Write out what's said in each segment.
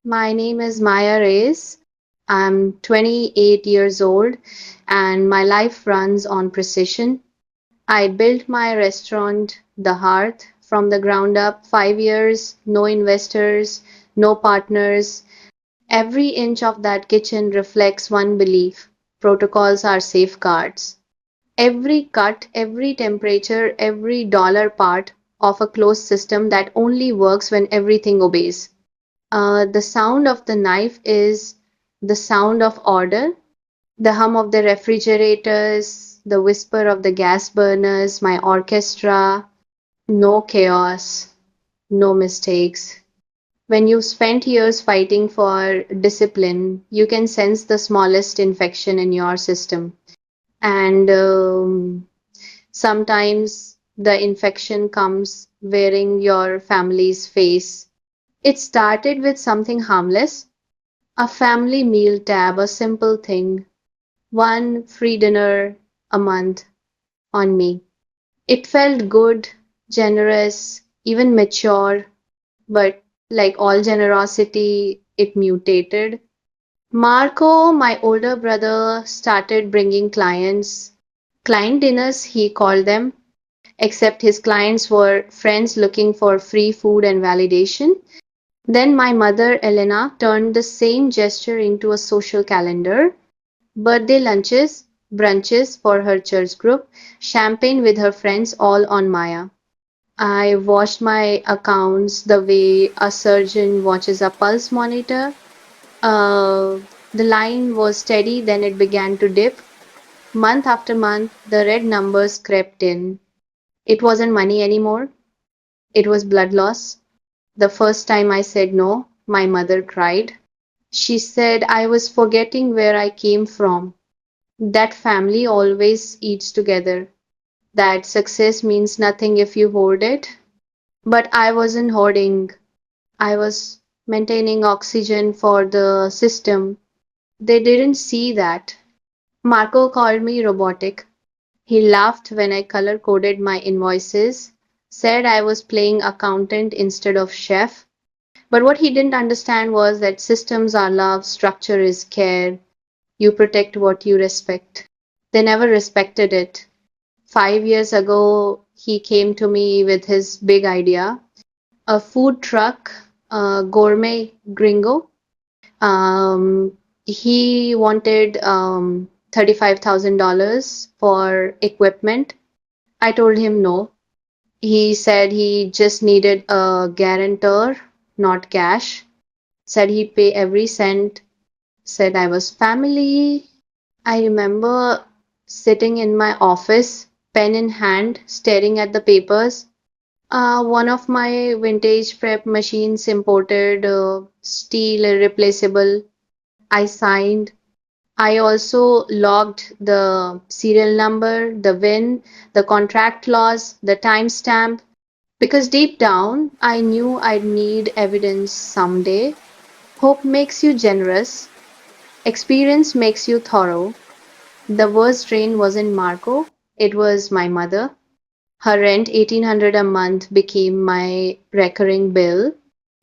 My name is Maya Reyes. I'm 28 years old and my life runs on precision. I built my restaurant, The Hearth, from the ground up, 5 years, no investors, no partners. Every inch of that kitchen reflects one belief: protocols are safeguards. Every cut, every temperature, every dollar part of a closed system that only works when everything obeys. The sound of the knife is the sound of order, the hum of the refrigerators, the whisper of the gas burners, my orchestra. No chaos, no mistakes. When you've spent years fighting for discipline, you can sense the smallest infection in your system. And sometimes the infection comes wearing your family's face. It started with something harmless, a family meal tab, a simple thing, one free dinner a month on me. It felt good, generous, even mature, but like all generosity, it mutated. Marco, my older brother, started bringing clients. Client dinners, he called them, except his clients were friends looking for free food and validation. Then my mother, Elena, turned the same gesture into a social calendar: birthday lunches, brunches for her church group, champagne with her friends, all on Maya. I watched my accounts the way a surgeon watches a pulse monitor. Uh, the line was steady, then it began to dip. Month after month, the red numbers crept in. It wasn't money anymore, it was blood loss. The first time I said no, my mother cried. She said I was forgetting where I came from, that family always eats together, that success means nothing if you hoard it. But I wasn't hoarding, I was maintaining oxygen for the system. They didn't see that. Marco called me robotic. He laughed when I color coded my invoices, said I was playing accountant instead of chef. But what he didn't understand was that systems are love, structure is care. You protect what you respect. They never respected it. 5 years ago, he came to me with his big idea: a food truck, a gourmet gringo. He wanted $35,000 for equipment. I told him no. He said he just needed a guarantor, not cash. Said he'd pay every cent. Said I was family. I remember sitting in my office, pen in hand, staring at the papers. One of my vintage prep machines imported, steel irreplaceable. I signed. I also logged the serial number, the VIN, the contract clause, the timestamp, because deep down I knew I'd need evidence someday. Hope makes you generous, experience makes you thorough. The worst drain wasn't Marco, it was my mother. Her rent, 1800 a month, became my recurring bill.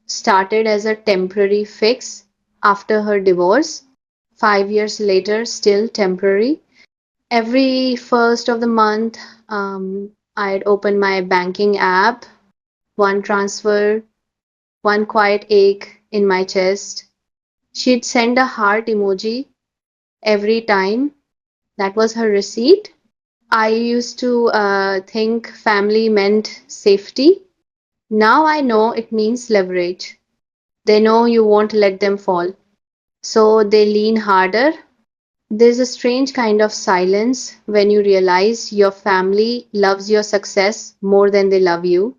Started as a temporary fix after her divorce. 5 years later, still temporary. Every first of the month, I'd open my banking app, one transfer, one quiet ache in my chest. She'd send a heart emoji every time. That was her receipt. I used to think family meant safety. Now I know it means leverage. They know you won't let them fall, so they lean harder. There's a strange kind of silence when you realize your family loves your success more than they love you.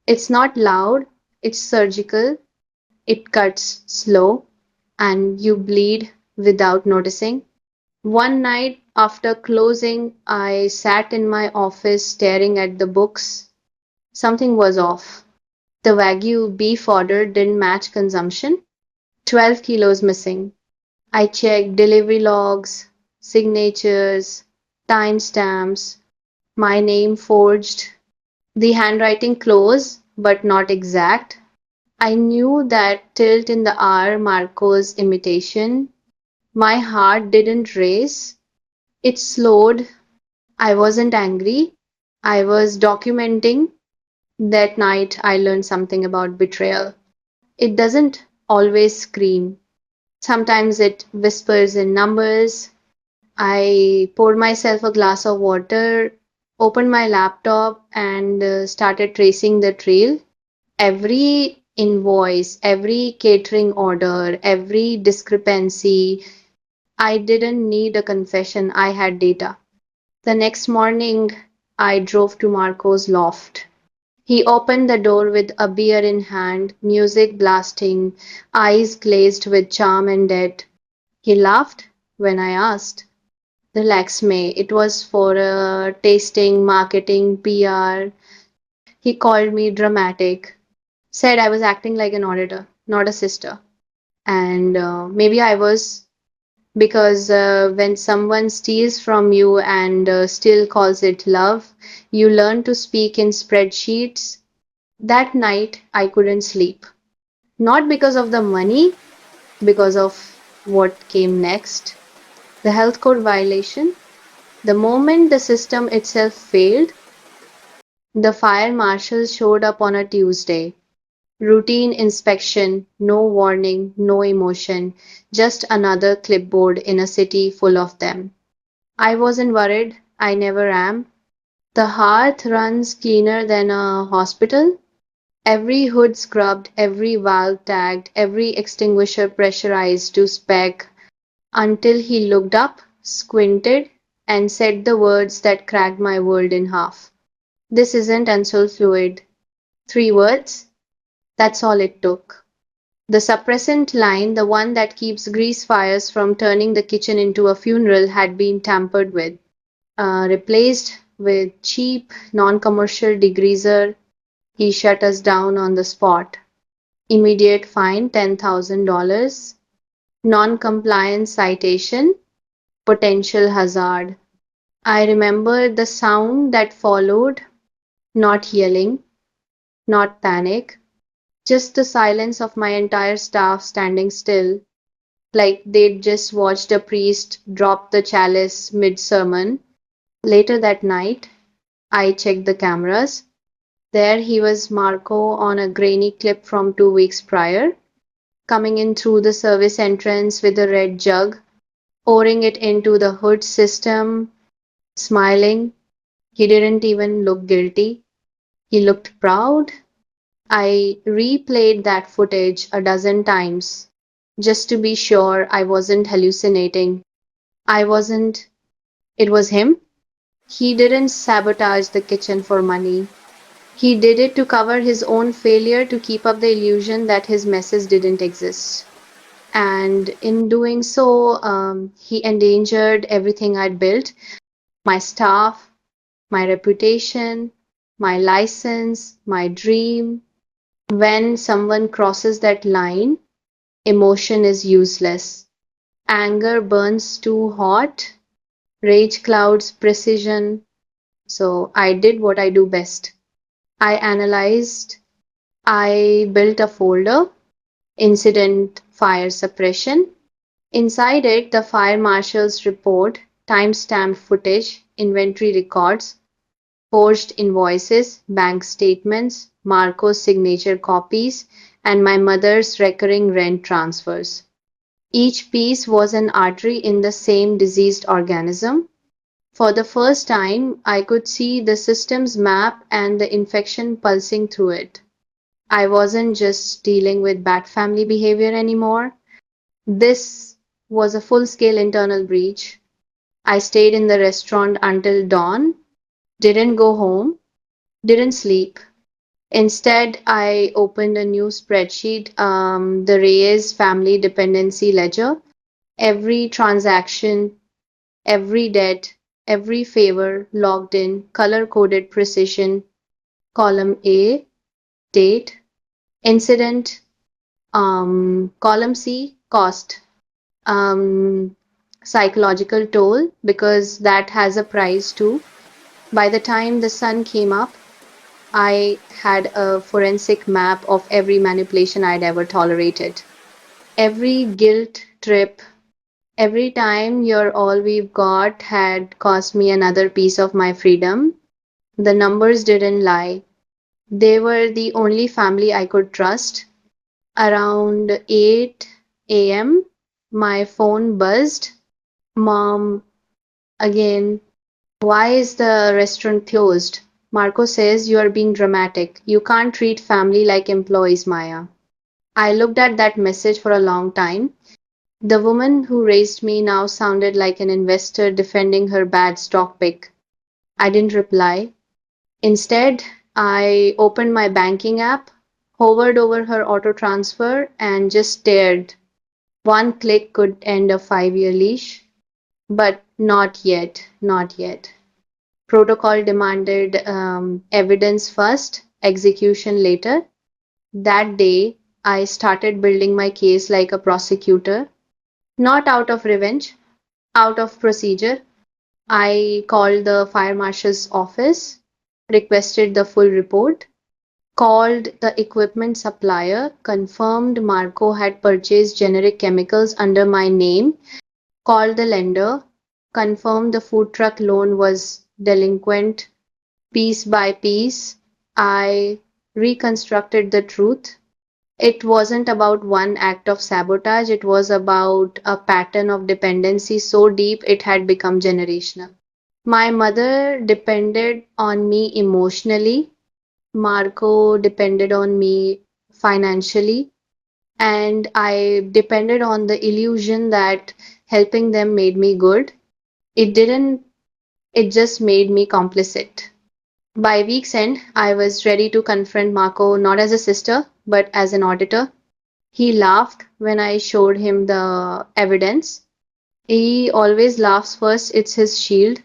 It's not loud, it's surgical, it cuts slow, and you bleed without noticing. One night after closing, I sat in my office staring at the books. Something was off. The Wagyu beef order didn't match consumption. 12 kilos missing. I checked delivery logs, signatures, timestamps, my name forged, the handwriting close but not exact. I knew that tilt in the R Marco's imitation. My heart didn't race, it slowed. I wasn't angry. I was documenting. That night, I learned something about betrayal. It doesn't always scream. Sometimes it whispers in numbers. I poured myself a glass of water, opened my laptop, and started tracing the trail. Every invoice, every catering order, every discrepancy. I didn't need a confession, I had data. The next morning, I drove to Marco's loft. He opened the door with a beer in hand, music blasting, eyes glazed with charm and debt. He laughed when I asked. Relax, May. It was for tasting, marketing, PR. He called me dramatic, said I was acting like an auditor, not a sister. And maybe I was, because when someone steals from you and still calls it love, you learn to speak in spreadsheets. That night, I couldn't sleep. Not because of the money, because of what came next. The health code violation. The moment the system itself failed, the fire marshal showed up on a Tuesday. Routine inspection, no warning, no emotion, just another clipboard in a city full of them. I wasn't worried, I never am. The hearth runs cleaner than a hospital. Every hood scrubbed, every valve tagged, every extinguisher pressurized to spec, until he looked up, squinted, and said the words that cracked my world in half. This isn't unsolved fluid. 3 words, that's all it took. The suppressant line, the one that keeps grease fires from turning the kitchen into a funeral, had been tampered with, replaced with cheap, non commercial degreaser. He shut us down on the spot. Immediate fine $10,000. Non compliance citation. Potential hazard. I remember the sound that followed, not yelling, not panic, just the silence of my entire staff standing still, like they'd just watched a priest drop the chalice mid sermon. Later that night, I checked the cameras. There he was, Marco, on a grainy clip from 2 weeks prior, coming in through the service entrance with a red jug, pouring it into the hood system, smiling. He didn't even look guilty. He looked proud. I replayed that footage a dozen times just to be sure I wasn't hallucinating. I wasn't. It was him. He didn't sabotage the kitchen for money. He did it to cover his own failure, to keep up the illusion that his messes didn't exist. And in doing so, he endangered everything I'd built: my staff, my reputation, my license, my dream. When someone crosses that line, emotion is useless. Anger burns too hot, rage clouds precision. So I did what I do best. I analyzed, I built a folder, incident fire suppression. Inside it, the fire marshal's report, timestamped footage, inventory records, forged invoices, bank statements, Marco's signature copies, and my mother's recurring rent transfers. Each piece was an artery in the same diseased organism. For the first time, I could see the system's map and the infection pulsing through it. I wasn't just dealing with bad family behavior anymore. This was a full scale internal breach. I stayed in the restaurant until dawn, didn't go home, didn't sleep. Instead, I opened a new spreadsheet, the Reyes family dependency ledger. Every transaction, every debt, every favor logged in, color coded precision. Column A, date, incident. Column C, cost. Um, Psychological toll, because that has a price too. By the time the sun came up, I had a forensic map of every manipulation I'd ever tolerated. Every guilt trip, every time you're all we've got had cost me another piece of my freedom. The numbers didn't lie. They were the only family I could trust. Around 8 a.m., my phone buzzed. Mom, again, why is the restaurant closed? Marco says you are being dramatic. You can't treat family like employees, Maya. I looked at that message for a long time. The woman who raised me now sounded like an investor defending her bad stock pick. I didn't reply. Instead, I opened my banking app, hovered over her auto transfer, and just stared. One click could end a 5-year leash, but not yet, not yet. Protocol demanded evidence first, execution later. That day, I started building my case like a prosecutor, not out of revenge, out of procedure. I called the fire marshal's office, requested the full report, called the equipment supplier, confirmed Marco had purchased generic chemicals under my name, called the lender, confirmed the food truck loan was delinquent. Piece by piece, I reconstructed the truth. It wasn't about one act of sabotage, it was about a pattern of dependency so deep it had become generational. My mother depended on me emotionally, Marco depended on me financially, and I depended on the illusion that helping them made me good. It didn't, it just made me complicit. By week's end, I was ready to confront Marco not as a sister, but as an auditor. He laughed when I showed him the evidence. He always laughs first, it's his shield.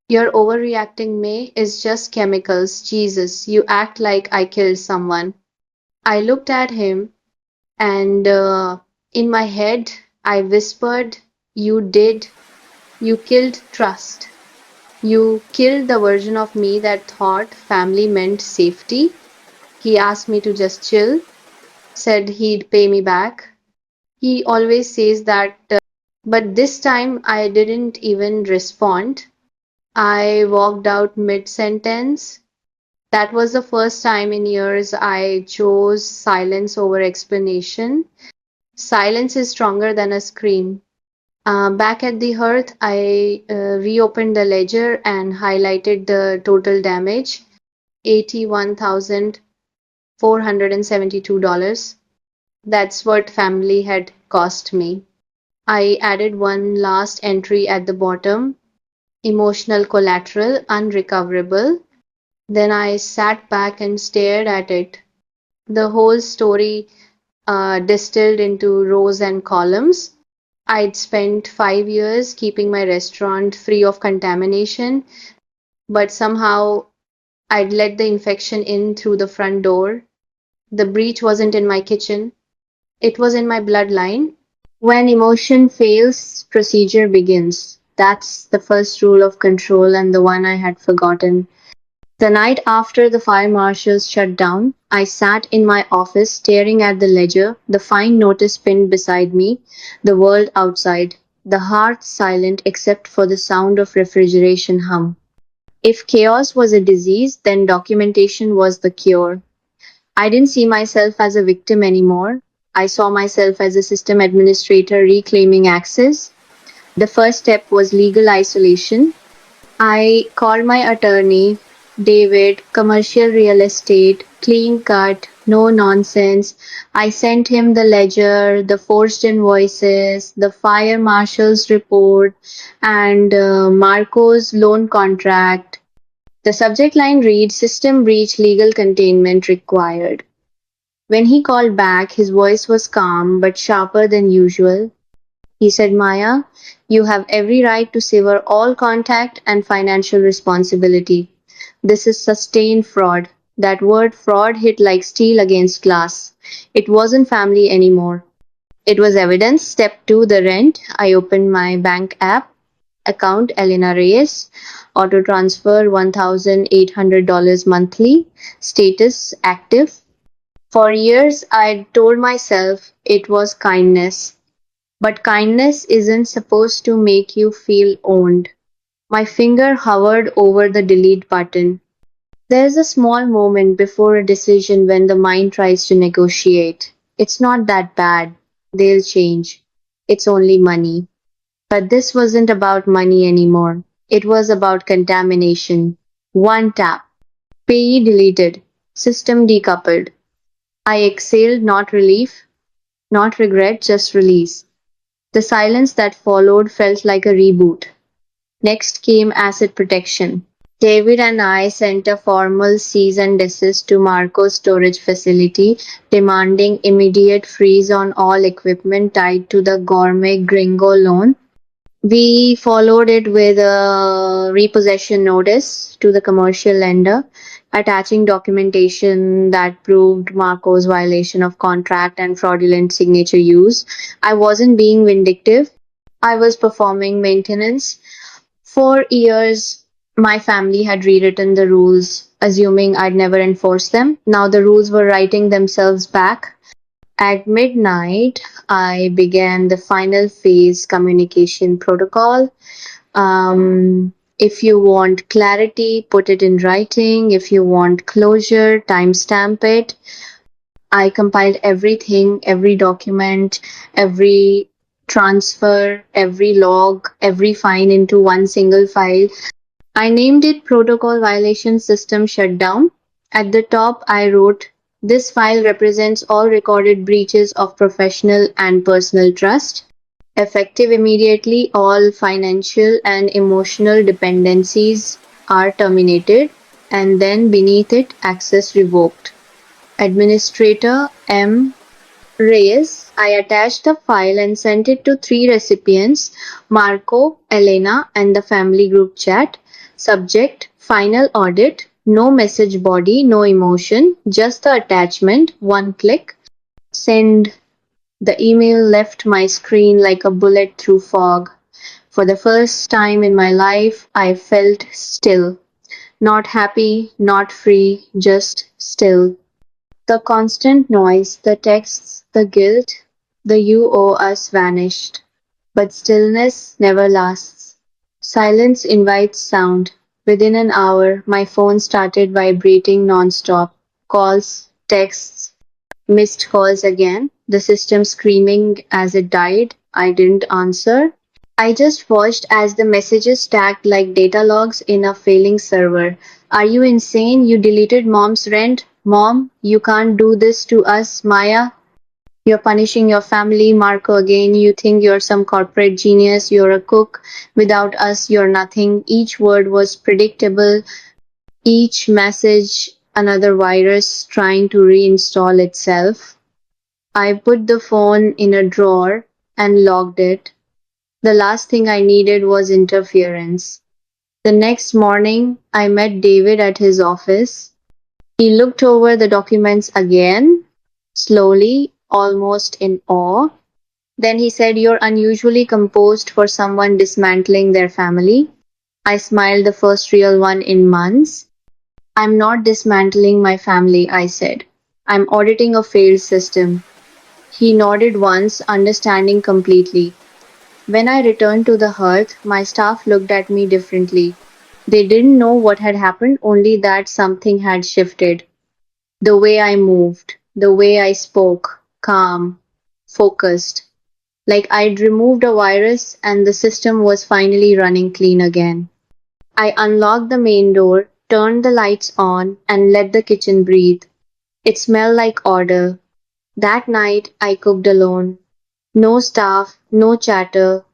You're overreacting, May. It's just chemicals. Jesus, you act like I killed someone. I looked at him and in my head I whispered, you did. You killed trust. You killed the version of me that thought family meant safety. He asked me to just chill, said he'd pay me back. He always says that, but this time I didn't even respond. I walked out mid sentence. That was the first time in years I chose silence over explanation. Silence is stronger than a scream. Back at the hearth, I reopened the ledger and highlighted the total damage, $81,472. That's what family had cost me. I added one last entry at the bottom, emotional collateral, unrecoverable. Then I sat back and stared at it. The whole story distilled into rows and columns. I'd spent 5 years keeping my restaurant free of contamination, but somehow I'd let the infection in through the front door. The breach wasn't in my kitchen, it was in my bloodline. When emotion fails, procedure begins. That's the first rule of control and the one I had forgotten. The night after the fire marshals shut down, I sat in my office staring at the ledger, the fine notice pinned beside me, the world outside, the hearth silent except for the sound of refrigeration hum. If chaos was a disease, then documentation was the cure. I didn't see myself as a victim anymore. I saw myself as a system administrator reclaiming access. The first step was legal isolation. I called my attorney, David, commercial real estate, clean cut, no nonsense. I sent him the ledger, the forged invoices, the fire marshal's report, and Marco's loan contract. The subject line reads System breach, legal containment required. When he called back, his voice was calm but sharper than usual. He said, Maya, you have every right to sever all contact and financial responsibility. This is sustained fraud. That word fraud hit like steel against glass. It wasn't family anymore. It was evidence. Step two, the rent. I opened my bank app. account Elena Reyes, auto transfer $1,800 monthly, status active. For years, I told myself it was kindness, but kindness isn't supposed to make you feel owned. My finger hovered over the delete button. There's a small moment before a decision when the mind tries to negotiate. It's not that bad. They'll change. It's only money. But this wasn't about money anymore. It was about contamination. One tap. Payee deleted. System decoupled. I exhaled, not relief, not regret, just release. The silence that followed felt like a reboot. Next came asset protection. David and I sent a formal cease and desist to Marco's storage facility, demanding immediate freeze on all equipment tied to the gourmet gringo loan. We followed it with a repossession notice to the commercial lender, attaching documentation that proved Marco's violation of contract and fraudulent signature use. I wasn't being vindictive, I was performing maintenance. For years, my family had rewritten the rules, assuming I'd never enforce them. Now the rules were writing themselves back. At midnight, I began the final phase communication protocol. If you want clarity, put it in writing. If you want closure, timestamp it. I compiled everything, every document, every transfer, every log, every fine into one single file. I named it Protocol Violation System Shutdown. At the top, I wrote, "This file represents all recorded breaches of professional and personal trust. Effective immediately, all financial and emotional dependencies are terminated." And then beneath it, access revoked. Administrator M. Reyes. I attached the file and sent it to three recipients: Marco, Elena, and the family group chat. Subject: Final audit. No message body, no emotion, just the attachment. One click. Send. The email left my screen like a bullet through fog. For the first time in my life, I felt still. Not happy, not free, just still. The constant noise, the texts, the guilt, the "you owe us" vanished. But stillness never lasts. Silence invites sound. Within an hour, my phone started vibrating nonstop. Calls, texts, missed calls again. The system screaming as it died. I didn't answer. I just watched as the messages stacked like data logs in a failing server. "Are you insane? You deleted mom's rent? Mom, you can't do this to us, Maya. You're punishing your family. Marco again. You think you're some corporate genius. You're a cook. Without us, you're nothing." Each word was predictable. Each message, another virus trying to reinstall itself. I put the phone in a drawer and locked it. The last thing I needed was interference. The next morning, I met David at his office. He looked over the documents again, slowly, almost in awe. Then he said, "You're unusually composed for someone dismantling their family." I smiled, the first real one in months. "I'm not dismantling my family," I said. "I'm auditing a failed system." He nodded once, understanding completely. When I returned to the hearth, my staff looked at me differently. They didn't know what had happened, only that something had shifted. The way I moved, the way I spoke, calm, focused, like I'd removed a virus and the system was finally running clean again. I unlocked the main door, turned the lights on, and let the kitchen breathe. It smelled like order. That night, I cooked alone. No staff, no chatter,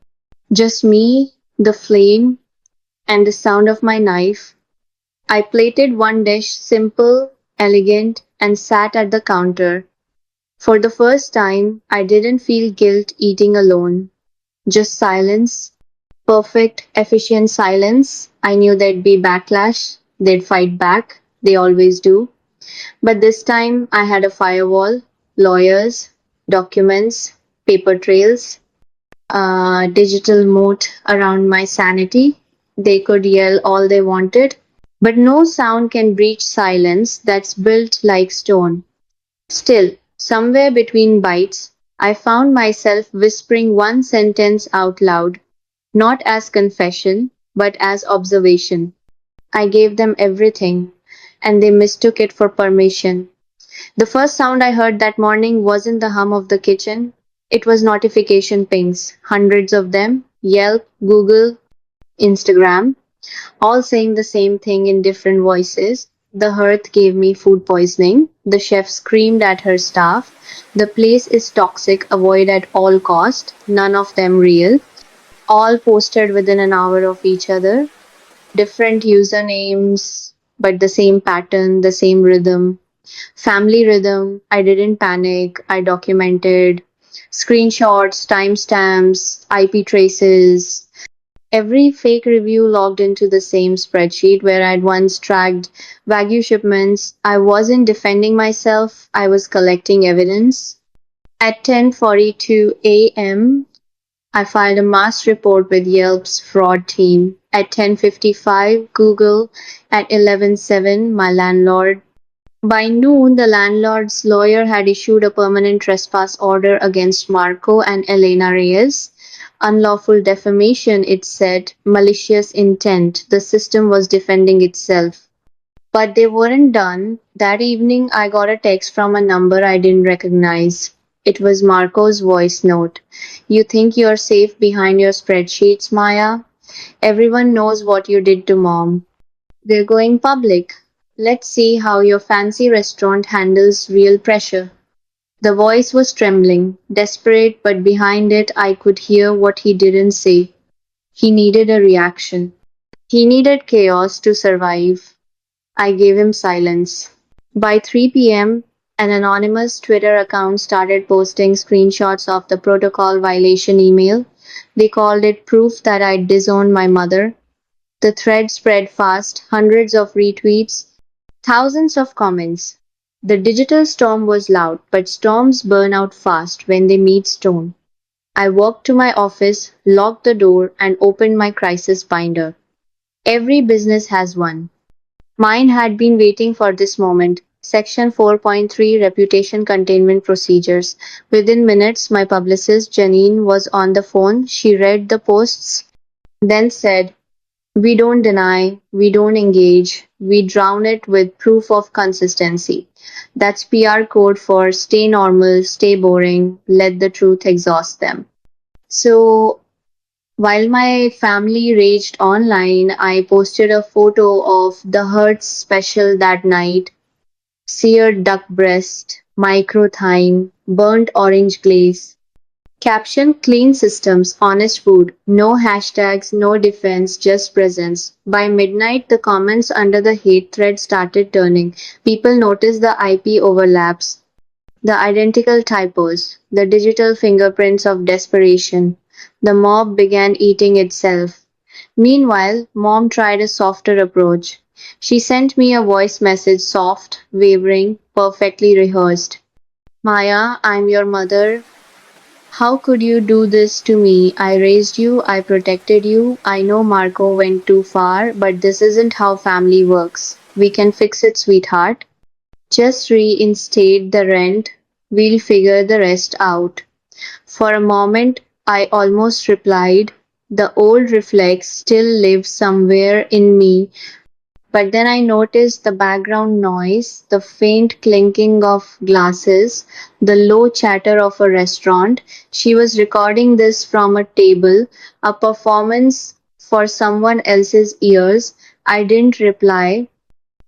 just me, the flame, and the sound of my knife. I plated one dish, simple, elegant, and sat at the counter. For the first time, I didn't feel guilt eating alone. Just silence. Perfect, efficient silence. I knew there'd be backlash. They'd fight back. They always do. But this time, I had a firewall, lawyers, documents, paper trails. A digital moat around my sanity. They could yell all they wanted, but no sound can breach silence that's built like stone. Still, somewhere between bites, I found myself whispering one sentence out loud, not as confession, but as observation. I gave them everything, and they mistook it for permission. The first sound I heard that morning wasn't the hum of the kitchen. It was notification pings, hundreds of them, Yelp, Google, Instagram, all saying the same thing in different voices. The hearth gave me food poisoning. The chef screamed at her staff. The place is toxic, avoid at all cost. None of them real. All posted within an hour of each other. Different usernames, but the same pattern, the same rhythm. Family rhythm. I didn't panic. I documented screenshots, timestamps, IP traces. Every fake review logged into the same spreadsheet where I'd once tracked Wagyu shipments. I wasn't defending myself, I was collecting evidence. At 10:42 a.m., I filed a mass report with Yelp's fraud team. At 10:55, Google. At 11:07, my landlord. By noon, the landlord's lawyer had issued a permanent trespass order against Marco and Elena Reyes. Unlawful defamation, it said, malicious intent. The system was defending itself. But they weren't done. That evening, I got a text from a number I didn't recognize. It was Marco's voice note. You think you're safe behind your spreadsheets, Maya? Everyone knows what you did to mom. We're going public. Let's see how your fancy restaurant handles real pressure. The voice was trembling, desperate, but behind it I could hear what he didn't say. He needed a reaction. He needed chaos to survive. I gave him silence. By 3 p.m., an anonymous Twitter account started posting screenshots of the protocol violation email. They called it proof that I'd disowned my mother. The thread spread fast, hundreds of retweets, thousands of comments. The digital storm was loud, but storms burn out fast when they meet stone. I walked to my office, locked the door, and opened my crisis binder. Every business has one. Mine had been waiting for this moment. Section 4.3 Reputation Containment Procedures. Within minutes, my publicist Janine was on the phone. She read the posts, then said, we don't deny, we don't engage, we drown it with proof of consistency. That's PR code for stay normal, stay boring, let the truth exhaust them. So, while my family raged online, I posted a photo of the Hertz special that night: seared duck breast, micro thyme, burnt orange glaze. Caption clean systems, honest food, no hashtags, no defense, just presence. By midnight, the comments under the hate thread started turning. People noticed the IP overlaps, the identical typos, the digital fingerprints of desperation. The mob began eating itself. Meanwhile, mom tried a softer approach. She sent me a voice message, soft, wavering, perfectly rehearsed. Maya, I'm your mother. How could you do this to me? I raised you, I protected you. I know Marco went too far, but this isn't how family works. We can fix it, sweetheart. Just reinstate the rent. We'll figure the rest out. For a moment, I almost replied. The old reflex still lives somewhere in me, but then I noticed the background noise, the faint clinking of glasses, the low chatter of a restaurant. She was recording this from a table, a performance for someone else's ears. I didn't reply.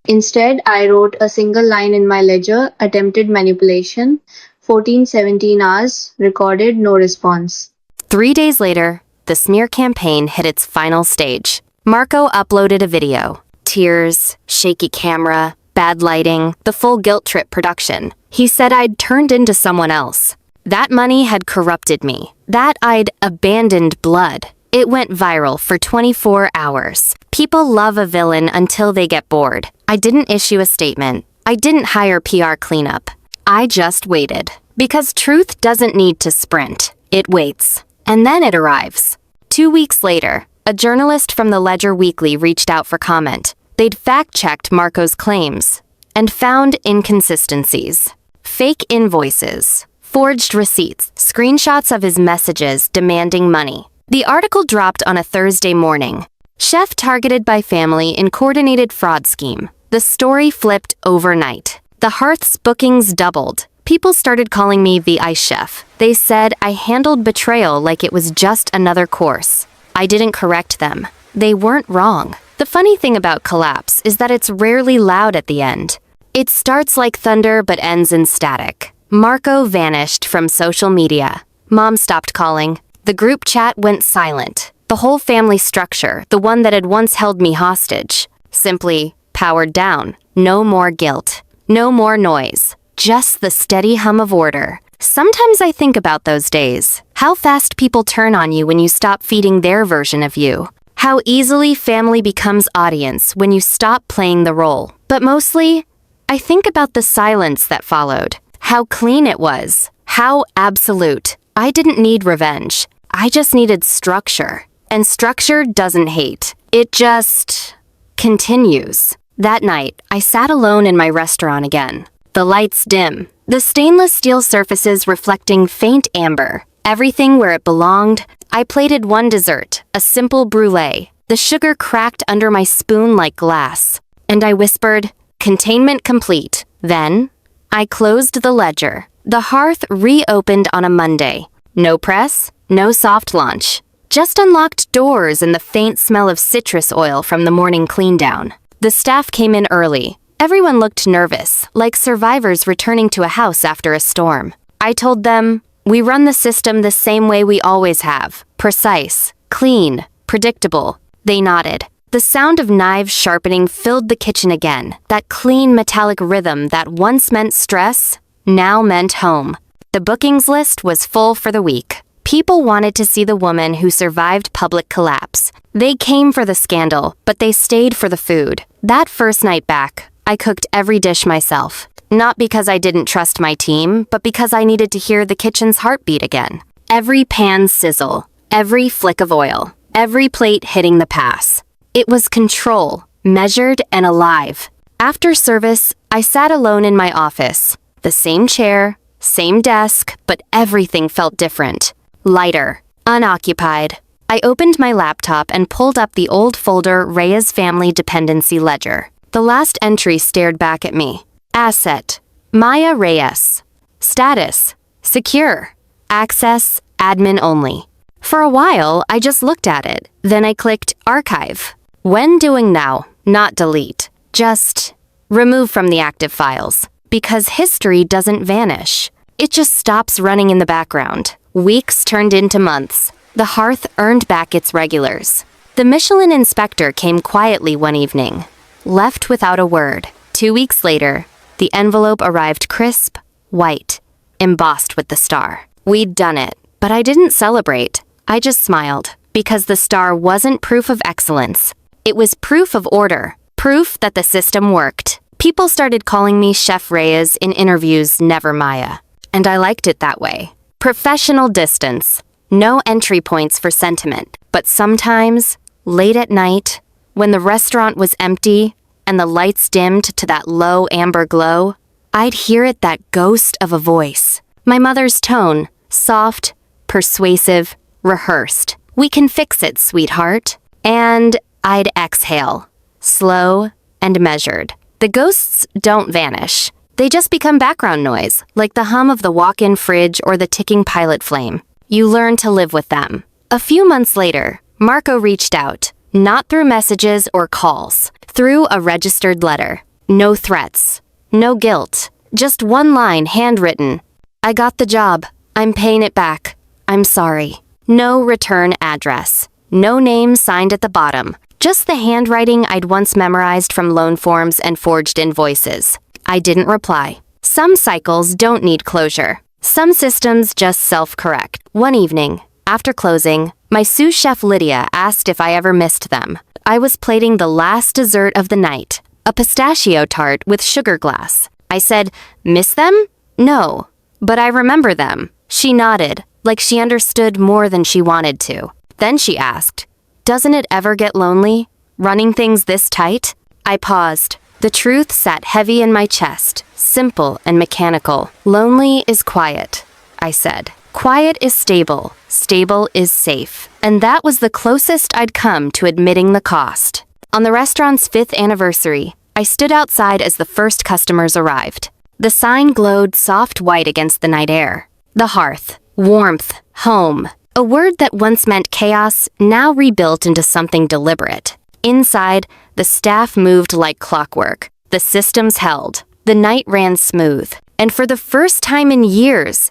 Instead, I wrote a single line in my ledger: attempted manipulation, 14-17 hours, recorded, no response. 3 days later, the smear campaign hit its final stage. Marco uploaded a video. Tears, shaky camera, bad lighting, the full guilt trip production. He said I'd turned into someone else. That money had corrupted me. That I'd abandoned blood. It went viral for 24 hours. People love a villain until they get bored. I didn't issue a statement. I didn't hire PR cleanup. I just waited. Because truth doesn't need to sprint. It waits. And then it arrives. 2 weeks later, a journalist from the Ledger Weekly reached out for comment. They'd fact-checked Marco's claims and found inconsistencies. Fake invoices, forged receipts, screenshots of his messages demanding money. The article dropped on a Thursday morning. Chef targeted by family in coordinated fraud scheme. The story flipped overnight. The Hearth's bookings doubled. People started calling me the ice chef. They said I handled betrayal like it was just another course. I didn't correct them. They weren't wrong. The funny thing about collapse is that it's rarely loud at the end. It starts like thunder but ends in static. Marco vanished from social media. Mom stopped calling. The group chat went silent. The whole family structure, the one that had once held me hostage, simply powered down. No more guilt. No more noise. Just the steady hum of order. Sometimes I think about those days. How fast people turn on you when you stop feeding their version of you. How easily family becomes audience when you stop playing the role. But mostly, I think about the silence that followed. How clean it was. How absolute. I didn't need revenge. I just needed structure. And structure doesn't hate. It just continues. That night, I sat alone in my restaurant again. The lights dim. The stainless steel surfaces reflecting faint amber. Everything where it belonged. I plated one dessert, a simple brulee. The sugar cracked under my spoon like glass. And I whispered, "Containment complete." Then, I closed the ledger. The Hearth reopened on a Monday. No press, no soft launch. Just unlocked doors and the faint smell of citrus oil from the morning clean down. The staff came in early. Everyone looked nervous, like survivors returning to a house after a storm. I told them, "We run the system the same way we always have. Precise, clean, predictable." They nodded. The sound of knives sharpening filled the kitchen again. That clean metallic rhythm that once meant stress, now meant home. The bookings list was full for the week. People wanted to see the woman who survived public collapse. They came for the scandal, but they stayed for the food. That first night back, I cooked every dish myself. Not because I didn't trust my team, but because I needed to hear the kitchen's heartbeat again. Every pan sizzle, every flick of oil, every plate hitting the pass. It was control, measured and alive. After service, I sat alone in my office. The same chair, same desk, but everything felt different. Lighter, unoccupied. I opened my laptop and pulled up the old folder Reyes Family Dependency Ledger. The last entry stared back at me. Asset, Maya Reyes. Status, secure. Access, admin only. For a while, I just looked at it. Then I clicked Archive. When doing now, not delete. Just remove from the active files. Because history doesn't vanish. It just stops running in the background. Weeks turned into months. The Hearth earned back its regulars. The Michelin inspector came quietly one evening. Left without a word. 2 weeks later, the envelope arrived crisp, white, embossed with the star. We'd done it, but I didn't celebrate. I just smiled. Because the star wasn't proof of excellence. It was proof of order. Proof that the system worked. People started calling me Chef Reyes in interviews, never Maya. And I liked it that way. Professional distance. No entry points for sentiment. But sometimes, late at night, when the restaurant was empty and the lights dimmed to that low amber glow, I'd hear it, that ghost of a voice. My mother's tone, soft, persuasive, rehearsed. "We can fix it, sweetheart." And I'd exhale, slow and measured. The ghosts don't vanish. They just become background noise, like the hum of the walk-in fridge or the ticking pilot flame. You learn to live with them. A few months later, Marco reached out, not through messages or calls, through a registered letter. No threats, no guilt, just one line handwritten. "I got the job. I'm paying it back. I'm sorry." No return address. No name signed at the bottom. Just the handwriting I'd once memorized from loan forms and forged invoices. I didn't reply. Some cycles don't need closure. Some systems just self-correct. One evening, after closing, my sous chef Lydia asked if I ever missed them. I was plating the last dessert of the night, a pistachio tart with sugar glass. I said, "Miss them? No, but I remember them." She nodded. like she understood more than she wanted to. Then she asked, "Doesn't it ever get lonely, running things this tight?" I paused. The truth sat heavy in my chest, simple and mechanical. "Lonely is quiet," I said. "Quiet is stable. Stable is safe." And that was the closest I'd come to admitting the cost. On the restaurant's 5th anniversary, I stood outside as the first customers arrived. The sign glowed soft white against the night air. The hearth, warmth, home. A word that once meant chaos, now rebuilt into something deliberate. Inside, the staff moved like clockwork. The systems held. The night ran smooth. And for the first time in years,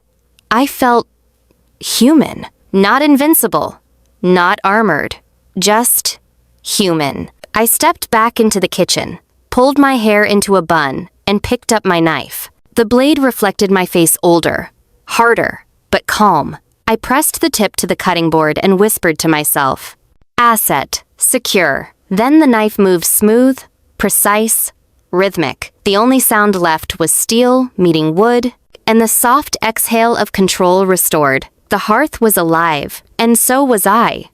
I felt human. Not invincible. Not armored. Just human. I stepped back into the kitchen, pulled my hair into a bun, and picked up my knife. The blade reflected my face older, harder, but calm. I pressed the tip to the cutting board and whispered to myself, "Asset, secure." Then the knife moved smooth, precise, rhythmic. The only sound left was steel meeting wood, and the soft exhale of control restored. The hearth was alive, and so was I.